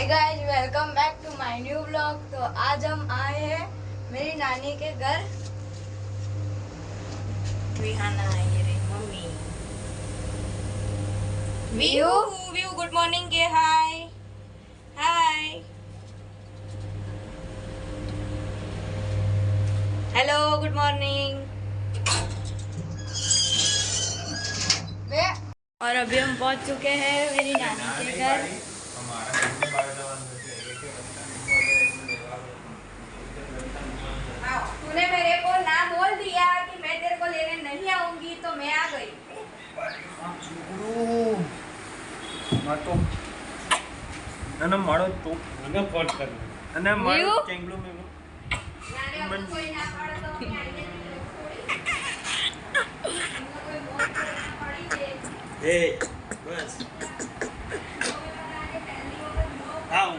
Hi guys, welcome back to my new vlog. तो आज हम आए हैं मेरी नानी के घर। विहाना ये रे mummy view view good morning के हाय हाय हेलो गुड मॉर्निंग। और अभी हम पहुंच चुके हैं मेरी नानी के घर। तूने मेरे को ना बोल दिया कि मैं तेरे को लेने नहीं आऊंगी तो मैं आ गई। અને મારો તો મને ફોન કર અને મારો ચેંગલો મે यार अब कोई ना पड़े तो मैं आई नहीं थोड़ी એ બસ આવ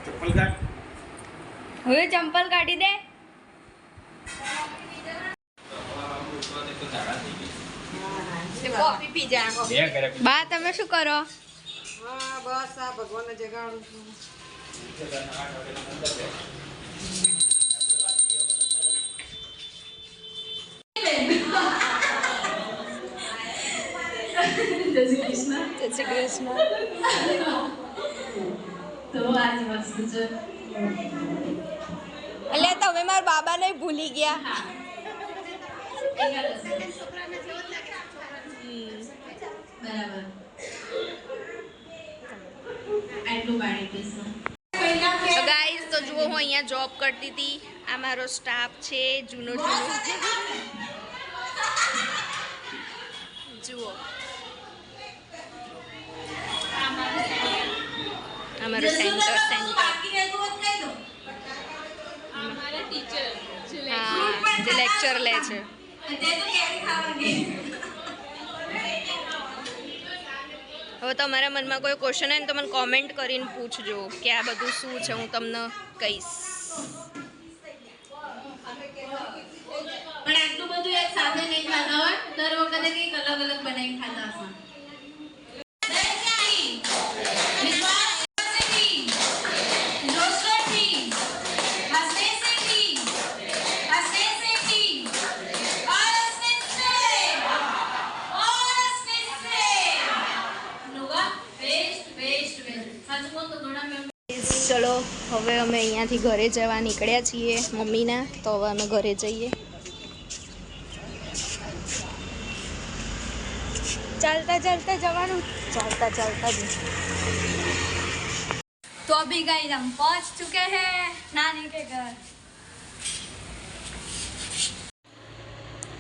ચપ્પલ કાઢ હવે ચંપલ કાઢી દે। कॉफी पी जा। બા તમે શું કરો? હા બસ આ ભગવાનને જગાડું છું। જય શ્રી કૃષ્ણ। તો આજ વસ્તુ છે એટલે તમે મારા બાબાને ભૂલી ગયા। બરાબર આટલું પાણી પીશું। તો ગાઈઝ તો જુઓ હું અહીંયા જોબ કરતી હતી। આ મારો સ્ટાફ છે જૂનો જુઓ અમારો સેન્ટર હા જે લેક્ચર લે છે। હવે તમારા મનમાં કોઈ ક્વેશ્ચન હોય ને તો મને કોમેન્ટ કરીને પૂછજો કે આ બધું શું છે, હું તમને કહીશ। પણ આટલું બધું એક સાથે નહીં ખાતા હોય, દર વખતે કંઈક અલગ અલગ બનાવીને ખાતા હશે। ચલો હવે અમે અહીંયાથી ઘરે જવા નીકળ્યા છીએ મમ્મીના, તો હવે અમે ઘરે જઈએ। ચાલતા ચાલતા જવાનું, ચાલતા ચાલતા જ। तो अभी गाइस हम पहुंच चुके हैं नानी के घर।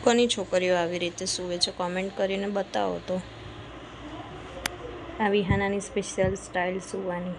કોની છોકરીઓ આવી રીતે સૂવે છે કોમેન્ટ કરીને બતાવો। તો આ વિહાનાની સ્પેશિયલ સ્ટાઇલ સૂવાની।